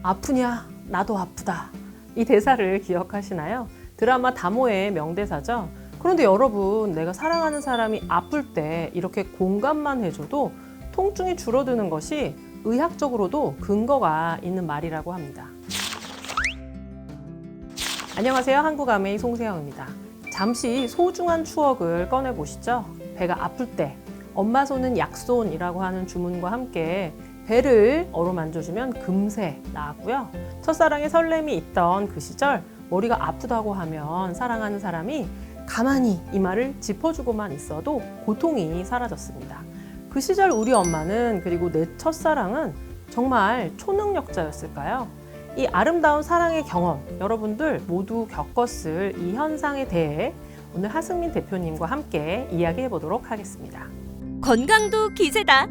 아프냐? 나도 아프다. 이 대사를 기억하시나요? 드라마 다모의 명대사죠. 그런데 여러분, 내가 사랑하는 사람이 아플 때 이렇게 공감만 해줘도 통증이 줄어드는 것이 의학적으로도 근거가 있는 말이라고 합니다. 안녕하세요. 한국아메이 송세영입니다. 잠시 소중한 추억을 꺼내보시죠. 배가 아플 때 엄마 손은 약손이라고 하는 주문과 함께 배를 어루만져주면 금세 나았고요. 첫사랑의 설렘이 있던 그 시절, 머리가 아프다고 하면 사랑하는 사람이 가만히 이마를 짚어주고만 있어도 고통이 사라졌습니다. 그 시절 우리 엄마는, 그리고 내 첫사랑은 정말 초능력자였을까요? 이 아름다운 사랑의 경험, 여러분들 모두 겪었을 이 현상에 대해 오늘 하승민 대표님과 함께 이야기해 보도록 하겠습니다. 건강도 기세다.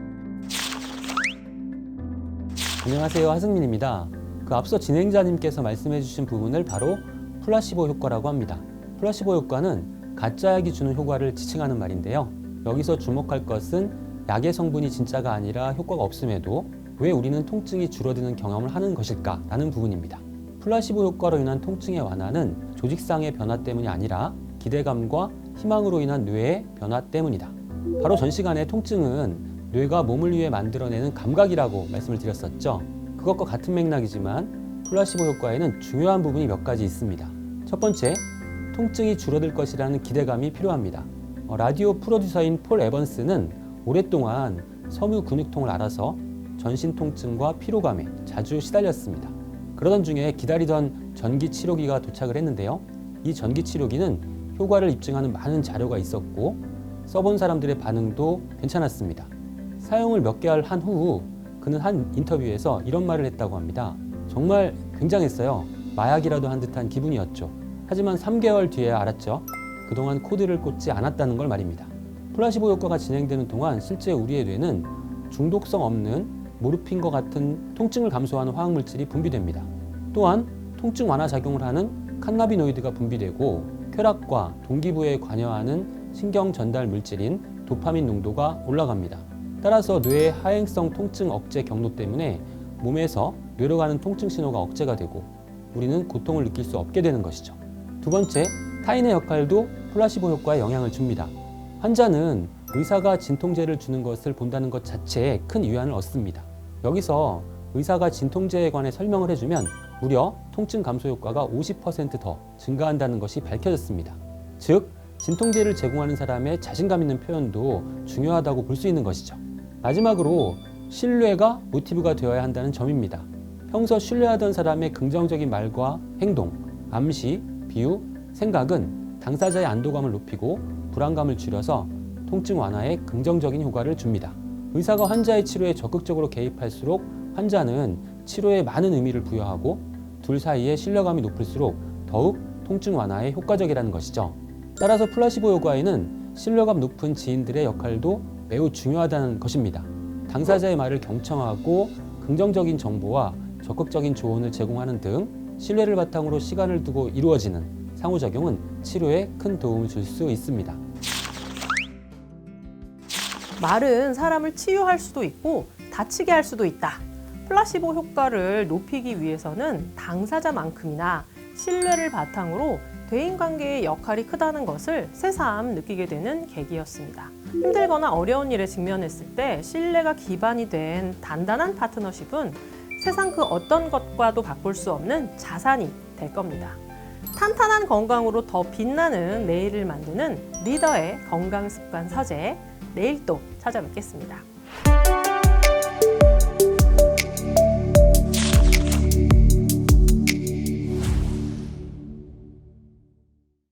안녕하세요, 하승민입니다. 앞서 진행자님께서 말씀해 주신 부분을 바로 플라시보 효과라고 합니다. 플라시보 효과는 가짜약이 주는 효과를 지칭하는 말인데요. 여기서 주목할 것은 약의 성분이 진짜가 아니라 효과가 없음에도 왜 우리는 통증이 줄어드는 경험을 하는 것일까 라는 부분입니다. 플라시보 효과로 인한 통증의 완화는 조직상의 변화 때문이 아니라 기대감과 희망으로 인한 뇌의 변화 때문이다. 바로 전 시간에 통증은 뇌가 몸을 위해 만들어내는 감각이라고 말씀을 드렸었죠. 그것과 같은 맥락이지만 플라시보 효과에는 중요한 부분이 몇 가지 있습니다. 첫 번째, 통증이 줄어들 것이라는 기대감이 필요합니다. 라디오 프로듀서인 폴 에번스는 오랫동안 섬유 근육통을 앓아서 전신 통증과 피로감에 자주 시달렸습니다. 그러던 중에 기다리던 전기 치료기가 도착을 했는데요. 이 전기 치료기는 효과를 입증하는 많은 자료가 있었고 써본 사람들의 반응도 괜찮았습니다. 사용을 몇 개월 한 후 그는 한 인터뷰에서 이런 말을 했다고 합니다. 정말 굉장했어요. 마약이라도 한 듯한 기분이었죠. 하지만 3개월 뒤에 알았죠. 그동안 코드를 꽂지 않았다는 걸 말입니다. 플라시보 효과가 진행되는 동안 실제 우리의 뇌는 중독성 없는 모르핀과 같은 통증을 감소하는 화학물질이 분비됩니다. 또한 통증 완화 작용을 하는 칸나비노이드가 분비되고 쾌락과 동기부여에 관여하는 신경 전달 물질인 도파민 농도가 올라갑니다. 따라서 뇌의 하행성 통증 억제 경로 때문에 몸에서 뇌로 가는 통증 신호가 억제가 되고 우리는 고통을 느낄 수 없게 되는 것이죠. 두 번째, 타인의 역할도 플라시보 효과에 영향을 줍니다. 환자는 의사가 진통제를 주는 것을 본다는 것 자체에 큰 위안을 얻습니다. 여기서 의사가 진통제에 관해 설명을 해주면 무려 통증 감소 효과가 50% 더 증가한다는 것이 밝혀졌습니다. 즉, 진통제를 제공하는 사람의 자신감 있는 표현도 중요하다고 볼 수 있는 것이죠. 마지막으로 신뢰가 모티브가 되어야 한다는 점입니다. 평소 신뢰하던 사람의 긍정적인 말과 행동, 암시, 비유, 생각은 당사자의 안도감을 높이고 불안감을 줄여서 통증 완화에 긍정적인 효과를 줍니다. 의사가 환자의 치료에 적극적으로 개입할수록 환자는 치료에 많은 의미를 부여하고 둘 사이의 신뢰감이 높을수록 더욱 통증 완화에 효과적이라는 것이죠. 따라서 플라시보 효과에는 신뢰감 높은 지인들의 역할도 매우 중요하다는 것입니다. 당사자의 말을 경청하고 긍정적인 정보와 적극적인 조언을 제공하는 등 신뢰를 바탕으로 시간을 두고 이루어지는 상호작용은 치료에 큰 도움을 줄 수 있습니다. 말은 사람을 치유할 수도 있고 다치게 할 수도 있다. 플라시보 효과를 높이기 위해서는 당사자만큼이나 신뢰를 바탕으로 대인관계의 역할이 크다는 것을 새삼 느끼게 되는 계기였습니다. 힘들거나 어려운 일에 직면했을 때 신뢰가 기반이 된 단단한 파트너십은 세상 그 어떤 것과도 바꿀 수 없는 자산이 될 겁니다. 탄탄한 건강으로 더 빛나는 내일을 만드는 리더의 건강습관 서재, 내일 또 찾아뵙겠습니다.